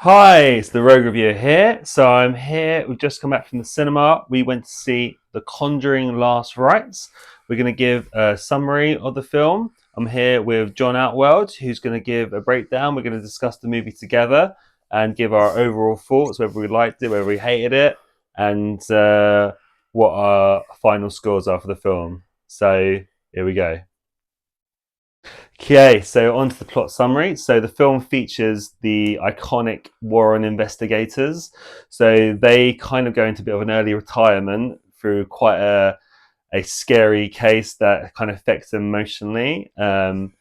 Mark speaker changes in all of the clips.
Speaker 1: Hi, it's the Rogue Review here. So I'm here. We've just come back from the cinema. We went to see The Conjuring Last Rites. We're going to give a summary of the film. I'm here with John Outweld, who's going to give a breakdown. We're going to discuss the movie together and give our overall thoughts, whether we liked it, whether we hated it, and what our final scores are for the film. So here we go. Okay, so on to the plot summary. So the film features the iconic Warren investigators. So they kind of go into a bit of an early retirement through quite a scary case that kind of affects them emotionally. In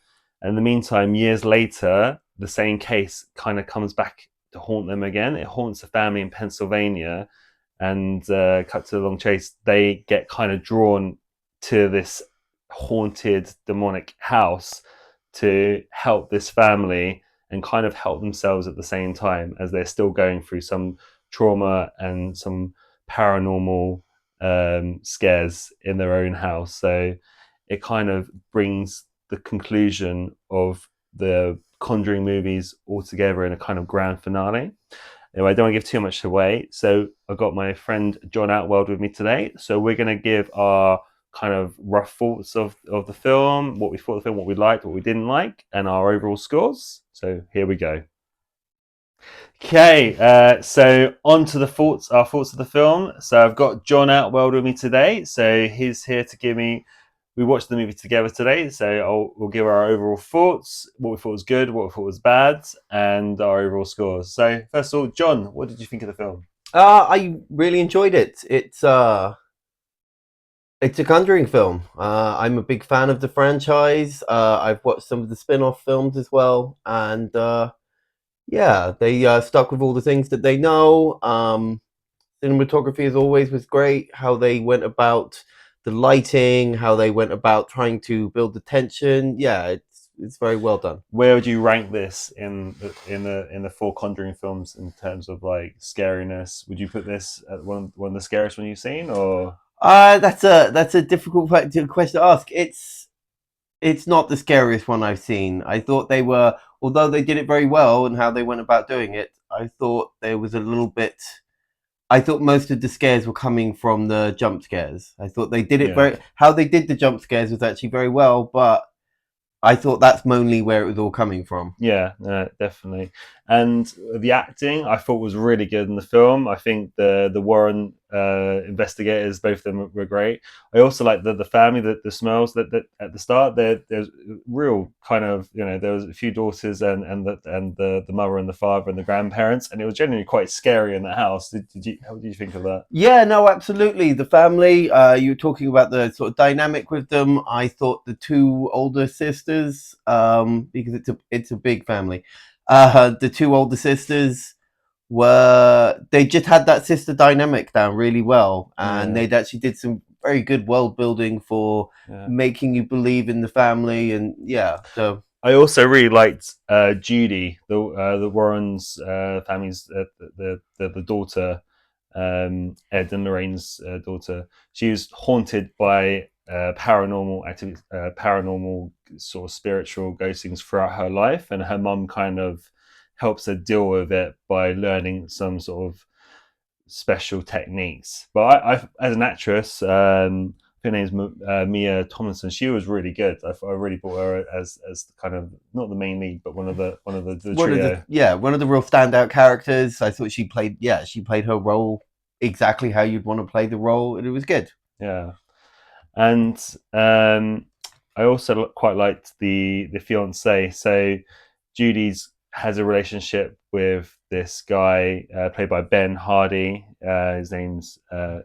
Speaker 1: the meantime, years later, the same case kind of comes back to haunt them again. It haunts a family in Pennsylvania, and cut to the long chase, they get kind of drawn to this haunted demonic house to help this family and kind of help themselves at the same time as they're still going through some trauma and some paranormal scares in their own house. So it kind of brings the conclusion of the Conjuring movies all together in a kind of grand finale. Anyway, I don't want to give too much away. So I've got my friend John Outweld with me today. So we're going to give our kind of rough thoughts of the film, what we thought of the film, what we liked, what we didn't like, and our overall scores. So here we go. Okay, so on to our thoughts of the film. So I've got John Outweld with me today. So he's here to give me. We watched the movie together today, so we'll give our overall thoughts, what we thought was good, what we thought was bad, and our overall scores. So first of all, John, what did you think of the film?
Speaker 2: I really enjoyed it. It's a Conjuring film. I'm a big fan of the franchise. I've watched some of the spin-off films as well, and yeah, they stuck with all the things that they know. Cinematography, as always, was great. How they went about the lighting, how they went about trying to build the tension. Yeah, it's very well done.
Speaker 1: Where would you rank this in the four Conjuring films in terms of like scariness? Would you put this at one of the scariest one you've seen, or
Speaker 2: That's a difficult question to ask. It's not the scariest one I've seen. I thought they were, although they did it very well and how they went about doing it, I thought there was a little bit. I thought most of the scares were coming from the jump scares. I thought they did it
Speaker 1: yeah?
Speaker 2: very. How they did the jump scares was actually very well, but I thought that's mainly where it was all coming from.
Speaker 1: Yeah, definitely. And the acting I thought was really good in the film. I think the Warren investigators, both of them were great. I also like the family, the smells that at the start there's real kind of, there was a few daughters and the mother and the father and the grandparents, and it was genuinely quite scary in the house. Did you How did you think of that?
Speaker 2: Yeah, no, absolutely. The family, you were talking about the sort of dynamic with them. I thought the two older sisters, because it's a big family, the two older sisters they just had that sister dynamic down really well, and
Speaker 1: Yeah,
Speaker 2: they'd actually did some very good world building for
Speaker 1: yeah.
Speaker 2: making you believe in the family, and yeah, so
Speaker 1: I also really liked Judy, the Warrens family's the daughter, Ed and Lorraine's daughter. She was haunted by paranormal activity, paranormal sort of spiritual ghostings throughout her life, and her mum kind of helps her deal with it by learning some sort of special techniques. But as an actress, her name's Mia Tomlinson. She was really good. I really brought her as kind of not the main lead, but one of the trio.
Speaker 2: one of the real standout characters. I thought she played her role exactly how you'd want to play the role, and it was good.
Speaker 1: Yeah, and I also quite liked the fiance. So Judy's has a relationship with this guy played by Ben Hardy. His name's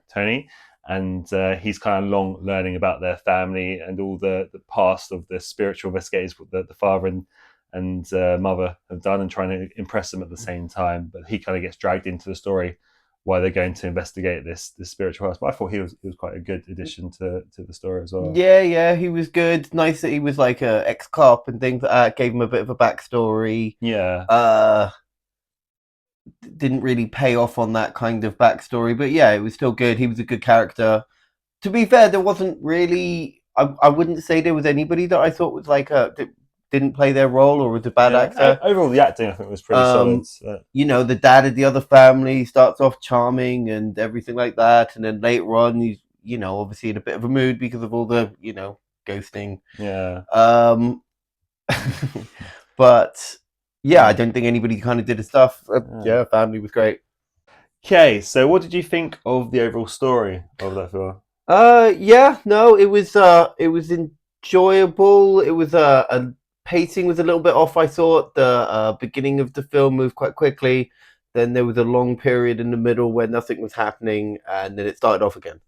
Speaker 1: Tony, and he's kind of long learning about their family and all the past of the spiritual investigators that the father and mother have done, and trying to impress them at the same time. But he kind of gets dragged into the story why they're going to investigate this spiritual house. But I thought he was quite a good addition to the story as well.
Speaker 2: Yeah, yeah, he was good. Nice that he was like a ex-cop and things like that. Gave him a bit of a backstory.
Speaker 1: Yeah,
Speaker 2: Uh, didn't really pay off on that kind of backstory, but yeah, it was still good. He was a good character. To be fair, there wasn't really. I wouldn't say there was anybody that I thought was like a didn't play their role or was a bad
Speaker 1: Yeah.
Speaker 2: actor.
Speaker 1: Overall, the acting I think was pretty solid.
Speaker 2: You know, the dad of the other family starts off charming and everything like that, and then later on, he's, you know, obviously in a bit of a mood because of all the, you know, ghosting.
Speaker 1: Yeah.
Speaker 2: Um, but yeah, I don't think anybody kind of did his stuff. Yeah, family was great.
Speaker 1: Okay, so what did you think of the overall story of that film?
Speaker 2: Yeah, no, it was enjoyable. It was a pacing was a little bit off. I thought the beginning of the film moved quite quickly. Then there was a long period in the middle where nothing was happening, and then it started off again.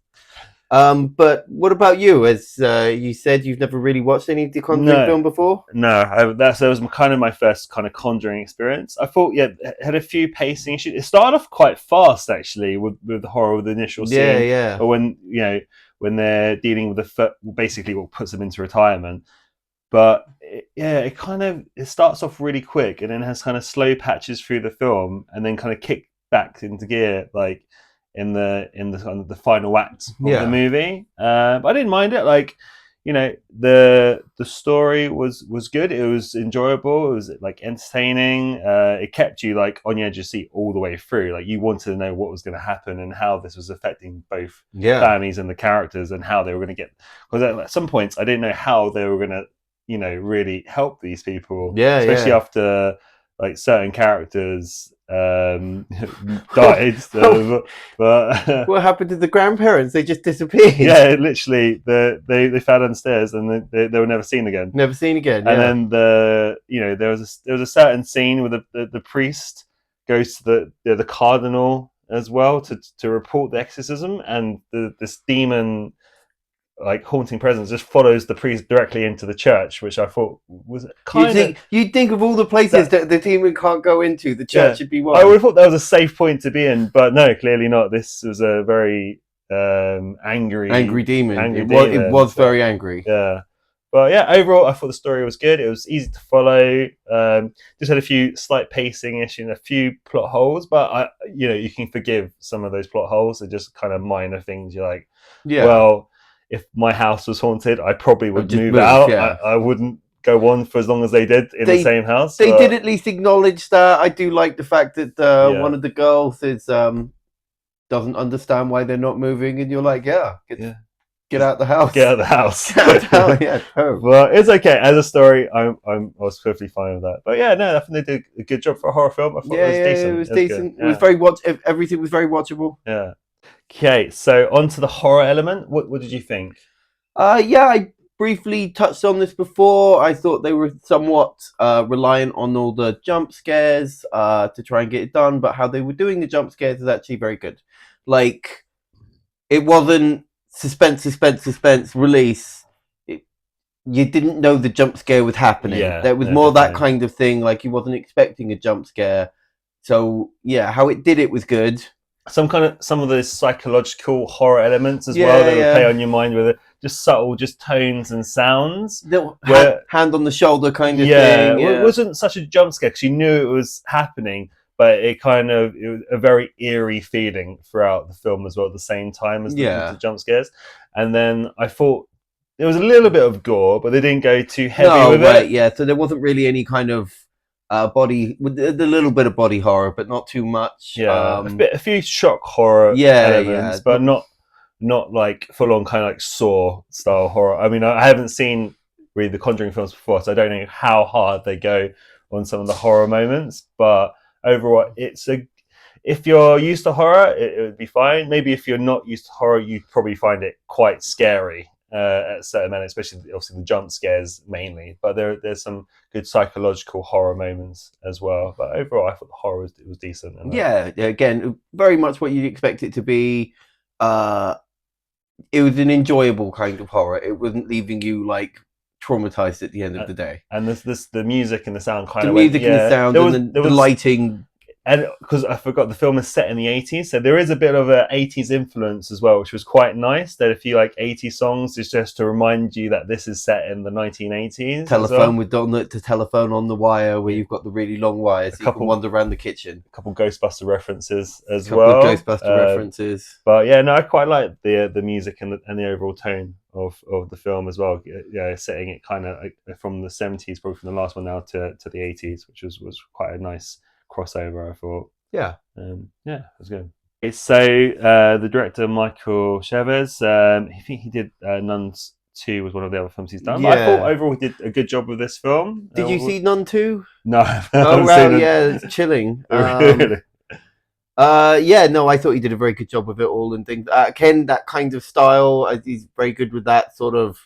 Speaker 2: But what about you? As you said, you've never really watched any of the Conjuring
Speaker 1: No,
Speaker 2: film before.
Speaker 1: no, that was kind of my first kind of Conjuring experience. I thought, yeah, it had a few pacing issues. It started off quite fast actually with the horror of the initial
Speaker 2: Yeah,
Speaker 1: scene,
Speaker 2: yeah,
Speaker 1: but when when they're dealing with basically what puts them into retirement. But it kind of it starts off really quick and then has kind of slow patches through the film and then kind of kick back into gear like in the kind of the final act of the
Speaker 2: yeah,
Speaker 1: movie. But I didn't mind it. Like the story was good. It was enjoyable. It was like entertaining. It kept you like on your edge of your seat all the way through. Like you wanted to know what was going to happen and how this was affecting both
Speaker 2: yeah,
Speaker 1: families and the characters and how they were going to get. Because at some points I didn't know how they were going to really help these people,
Speaker 2: yeah,
Speaker 1: especially
Speaker 2: yeah.
Speaker 1: after like certain characters died. But
Speaker 2: What happened to the grandparents? They just disappeared.
Speaker 1: yeah, literally, they fell downstairs and they were never seen again.
Speaker 2: Never seen again.
Speaker 1: And
Speaker 2: Yeah.
Speaker 1: then there was a certain scene where the priest goes to the cardinal as well to report the exorcism, and this demon like haunting presence just follows the priest directly into the church, which I thought was kind of
Speaker 2: You'd think of all the places
Speaker 1: that.
Speaker 2: that the demon can't go into, the church
Speaker 1: Yeah,
Speaker 2: should be
Speaker 1: I would
Speaker 2: one.
Speaker 1: have thought that was a safe point to be in, but no, clearly not. This was a very
Speaker 2: Angry demon.
Speaker 1: angry
Speaker 2: It
Speaker 1: demon.
Speaker 2: was
Speaker 1: So
Speaker 2: very angry.
Speaker 1: yeah, but yeah, overall, I thought the story was good. It was easy to follow. Just had a few slight pacing issues, and a few plot holes, but you can forgive some of those plot holes. They're just kind of minor things. You're like,
Speaker 2: Yeah.
Speaker 1: well, if my house was haunted, I probably
Speaker 2: Or
Speaker 1: would
Speaker 2: just
Speaker 1: move
Speaker 2: move.
Speaker 1: out.
Speaker 2: Yeah.
Speaker 1: I wouldn't go on for as long as they did in the
Speaker 2: They
Speaker 1: same house.
Speaker 2: they did
Speaker 1: But
Speaker 2: at least acknowledge that. I do like the fact that
Speaker 1: yeah,
Speaker 2: one of the girls is doesn't understand why they're not moving, and you're like, yeah,
Speaker 1: yeah,
Speaker 2: get
Speaker 1: just
Speaker 2: out the house.
Speaker 1: get out of the house.
Speaker 2: Get out the house. Yeah. Oh.
Speaker 1: But it's okay as a story. I was perfectly fine with that. But yeah, no, I think they did a good job for a horror film. I thought it
Speaker 2: Yeah,
Speaker 1: was
Speaker 2: yeah, it
Speaker 1: decent.
Speaker 2: was
Speaker 1: It was good.
Speaker 2: decent. It was
Speaker 1: Yeah,
Speaker 2: very watch. Everything was very watchable.
Speaker 1: yeah. Okay, so on to the horror element. What did you think?
Speaker 2: Yeah, I briefly touched on this before. I thought they were somewhat reliant on all the jump scares to try and get it done, but how they were doing the jump scares is actually very good. Like, it wasn't suspense, suspense, suspense, release. It, you didn't know the jump scare was happening.
Speaker 1: Yeah,
Speaker 2: There was
Speaker 1: no,
Speaker 2: more that
Speaker 1: definitely.
Speaker 2: kind of thing, like you wasn't expecting a jump scare. So, yeah, how it did it was good.
Speaker 1: Some of those psychological horror elements as well.
Speaker 2: Yeah,
Speaker 1: They would play
Speaker 2: yeah.
Speaker 1: on your mind with it, just subtle, just tones and sounds.
Speaker 2: The
Speaker 1: Where
Speaker 2: hand on the shoulder kind of
Speaker 1: yeah,
Speaker 2: thing.
Speaker 1: it
Speaker 2: Yeah.
Speaker 1: wasn't such a jump scare because you knew it was happening, but it was a very eerie feeling throughout the film as well. At the same time as the
Speaker 2: Yeah.
Speaker 1: jump scares, and then I thought there was a little bit of gore, but they didn't go too heavy
Speaker 2: No,
Speaker 1: with
Speaker 2: right,
Speaker 1: it.
Speaker 2: yeah. So there wasn't really any kind of body with the little bit of body horror, but not too much.
Speaker 1: Yeah, a few shock horror
Speaker 2: Yeah,
Speaker 1: elements,
Speaker 2: yeah.
Speaker 1: but not like full on kind of like Saw style horror. I mean, I haven't seen really the Conjuring films before, so I don't know how hard they go on some of the horror moments. But overall, if you're used to horror, it would be fine. Maybe if you're not used to horror, you'd probably find it quite scary at certain moments, especially obviously the jump scares mainly. But there's some good psychological horror moments as well. But overall, I thought the horror was decent. And
Speaker 2: Yeah, again, very much what you'd expect it to be. Uh it was an enjoyable kind of horror. It wasn't leaving you like traumatized at the end of the day.
Speaker 1: and this the music and the sound
Speaker 2: The
Speaker 1: kind of went
Speaker 2: music and the
Speaker 1: yeah
Speaker 2: sound and the lighting.
Speaker 1: and because I forgot the film is set in the 80s, so there is a bit of a 80s influence as well, which was quite nice. That if you like 80s songs, it's just to remind you that this is set in the 1980s as
Speaker 2: Telephone
Speaker 1: well.
Speaker 2: with the telephone on the wire where you've got the really long wires so you can wander around the kitchen.
Speaker 1: A couple Ghostbuster references as
Speaker 2: A couple of
Speaker 1: well.
Speaker 2: Ghostbuster references.
Speaker 1: But yeah, no, I quite like the music and the overall tone of the film as well. Yeah, setting it kind of from the 70s, probably from the last one now to the 80s, which was quite a nice crossover, I thought.
Speaker 2: Yeah.
Speaker 1: Yeah, it was good. So the director Michael Chavez, I think he did Nuns 2 was one of the other films he's done. But I thought
Speaker 2: Yeah.
Speaker 1: overall he did a good job with this film.
Speaker 2: Did you see Nun 2?
Speaker 1: No, I
Speaker 2: Oh
Speaker 1: haven't
Speaker 2: wow,
Speaker 1: seen
Speaker 2: yeah, it's chilling.
Speaker 1: it. Really?
Speaker 2: Yeah, no, I thought he did a very good job with it all and things. Ken, that kind of style, he's very good with that sort of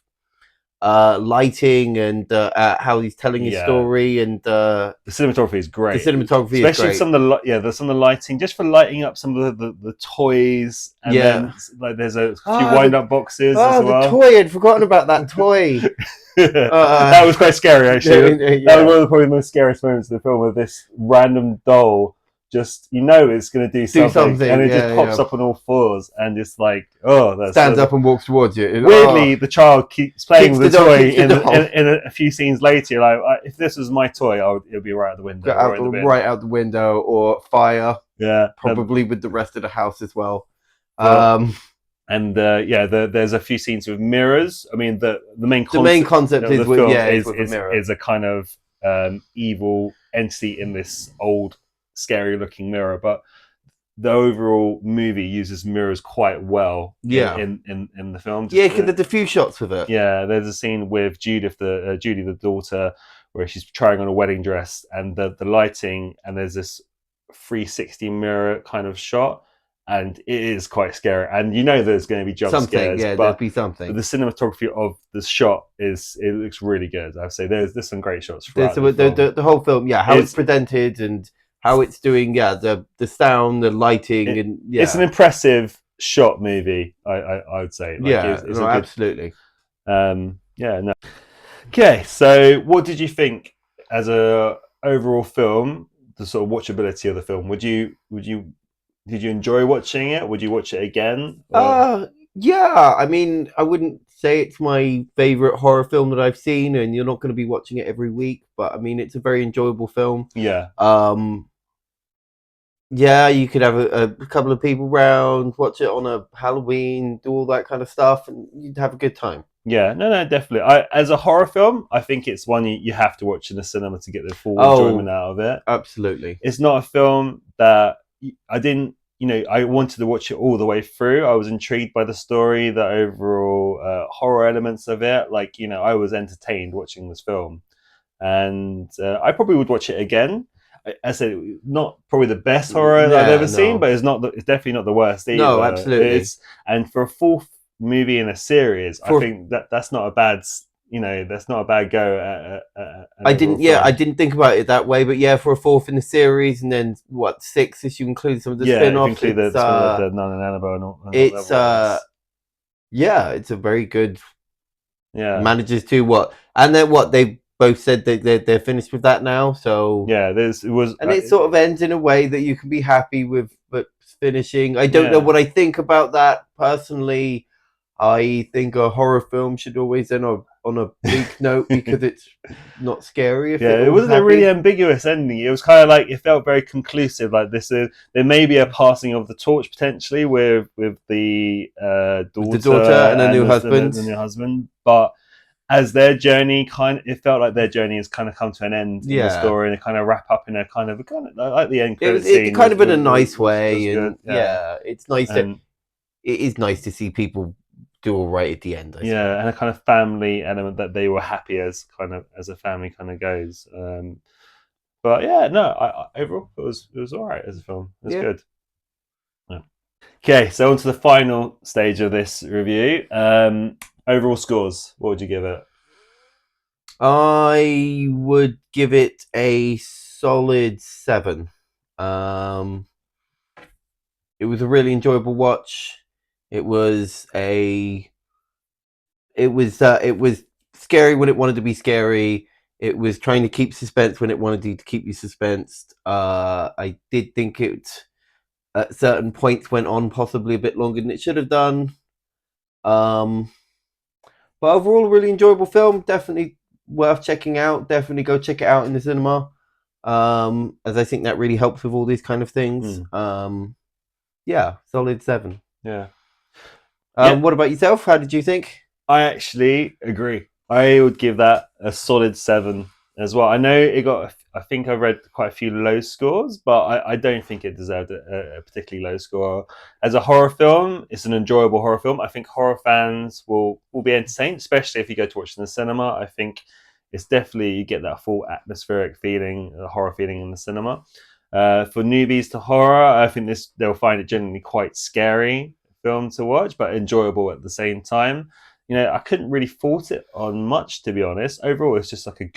Speaker 2: lighting and how he's telling his
Speaker 1: Yeah.
Speaker 2: story, and
Speaker 1: The cinematography is
Speaker 2: the
Speaker 1: great,
Speaker 2: cinematography is
Speaker 1: especially
Speaker 2: great.
Speaker 1: some of the lighting, just for lighting up some of the toys, and
Speaker 2: Yeah.
Speaker 1: then like there's a few wind up boxes as
Speaker 2: The
Speaker 1: well.
Speaker 2: toy! I'd forgotten about that toy.
Speaker 1: That was quite scary, actually.
Speaker 2: Yeah.
Speaker 1: That was one of the probably most scariest moments of the film, with this random doll. Just it's going to do something, and it just pops up on all fours, and it's like,
Speaker 2: stands up and walks towards you.
Speaker 1: Weirdly, the child keeps playing with the toy
Speaker 2: kicks the doll.
Speaker 1: in a few scenes later. You're like, if this was my toy, it would be right out the window,
Speaker 2: right out the window, or fire.
Speaker 1: Yeah,
Speaker 2: probably with the rest of the house as well.
Speaker 1: And there's a few scenes with mirrors. I mean, the main
Speaker 2: concept is with a mirror.
Speaker 1: Is a kind of evil entity in this old, scary looking mirror, but the overall movie uses mirrors quite well. In the film.
Speaker 2: Because there's a few shots with it.
Speaker 1: Yeah, there's a scene with Judy, the daughter, where she's trying on a wedding dress, and the lighting, and there's this 360 mirror kind of shot, and it is quite scary. And there's going to be jump scares.
Speaker 2: Yeah,
Speaker 1: but
Speaker 2: there'll be something.
Speaker 1: But the cinematography of the shot looks really good. I'd say there's some great shots throughout
Speaker 2: the whole film. Yeah, how it's presented and how it's doing. Yeah, the sound, the lighting, and
Speaker 1: it's an impressive shot movie. I would say.
Speaker 2: Absolutely.
Speaker 1: No. Okay, so what did you think as a overall film? The sort of watchability of the film. Did you enjoy watching it? Would you watch it again?
Speaker 2: Yeah. I mean, I wouldn't say it's my favorite horror film that I've seen, and you're not going to be watching it every week. But I mean, it's a very enjoyable film.
Speaker 1: Yeah.
Speaker 2: Yeah, you could have a couple of people round, watch it on a Halloween, do all that kind of stuff, and you'd have a good time.
Speaker 1: Yeah, no, definitely. As a horror film, I think it's one you have to watch in the cinema to get the full enjoyment out of it.
Speaker 2: Absolutely.
Speaker 1: It's not a film that I didn't, I wanted to watch it all the way through. I was intrigued by the story, the overall horror elements of it. Like, I was entertained watching this film. And I probably would watch it again. I said, not probably the best horror I've ever seen, but it's definitely not the worst either.
Speaker 2: No, absolutely.
Speaker 1: And for a full movie in a series, I think that's not a bad, that's not a bad go.
Speaker 2: I didn't think about it that way, but yeah, for a fourth in the series, and then 6 if you include some of the spin-offs.
Speaker 1: If you include the Nun and Annabelle and all.
Speaker 2: It's a very good.
Speaker 1: Yeah,
Speaker 2: manages to and then they both said that they're finished with that now. So
Speaker 1: it
Speaker 2: sort of ends in a way that you can be happy with, but finishing. I don't know what I think about that personally. I think a horror film should always end on a bleak note, because it's not scary.
Speaker 1: It wasn't a really ambiguous ending. It was kind of like, it felt very conclusive. Like there may be a passing of the torch potentially with the daughter
Speaker 2: and a new husband.
Speaker 1: The new husband, but as their journey it felt like their journey has kind of come to an end in the story, and they kind of wrap up in a kind of like the end credit scene.
Speaker 2: It kind of in a nice way, and it's nice.
Speaker 1: It
Speaker 2: is nice to see people do all right at the end.
Speaker 1: And a kind of family element, that they were happy as a family kind of goes. But overall it was all right as a film. It was good. Yeah. Okay, so on to the final stage of this review. Overall scores, what would you give it?
Speaker 2: I would give it a solid 7. It was a really enjoyable watch. It was scary when it wanted to be scary. It was trying to keep suspense when it wanted to keep you suspensed. I did think it at certain points went on possibly a bit longer than it should have done. But overall, a really enjoyable film. Definitely worth checking out. Definitely go check it out in the cinema. As I think that really helps with all these kind of things. Solid 7.
Speaker 1: Yeah.
Speaker 2: What about yourself? How did you think?
Speaker 1: I actually agree. I would give that a solid 7 as well. I know it got. I think I read quite a few low scores, but I don't think it deserved a particularly low score. As a horror film, it's an enjoyable horror film. I think horror fans will be entertained, especially if you go to watch it in the cinema. I think it's definitely you get that full atmospheric feeling, horror feeling in the cinema. For newbies to horror, I think they'll find it generally quite scary film to watch, but enjoyable at the same time. I couldn't really fault it on much, to be honest. Overall, it's just like a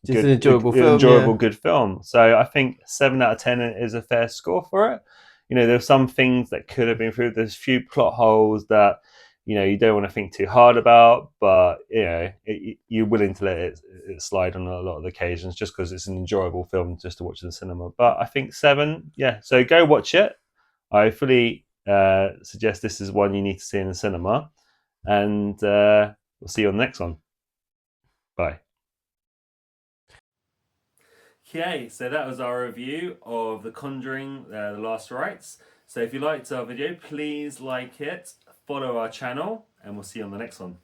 Speaker 2: Just an enjoyable film,
Speaker 1: enjoyable,
Speaker 2: yeah.
Speaker 1: good film. So I think 7 out of 10 is a fair score for it. There's some things that could have been improved. There's a few plot holes that you don't want to think too hard about, but you're willing to let it slide on a lot of occasions just because it's an enjoyable film just to watch in the cinema. But I think 7, yeah. So go watch it. I fully suggest this is one you need to see in the cinema, and we'll see you on the next one. Bye. Okay, so that was our review of The Conjuring, The Last Rites. So if you liked our video, please like it, follow our channel, and we'll see you on the next one.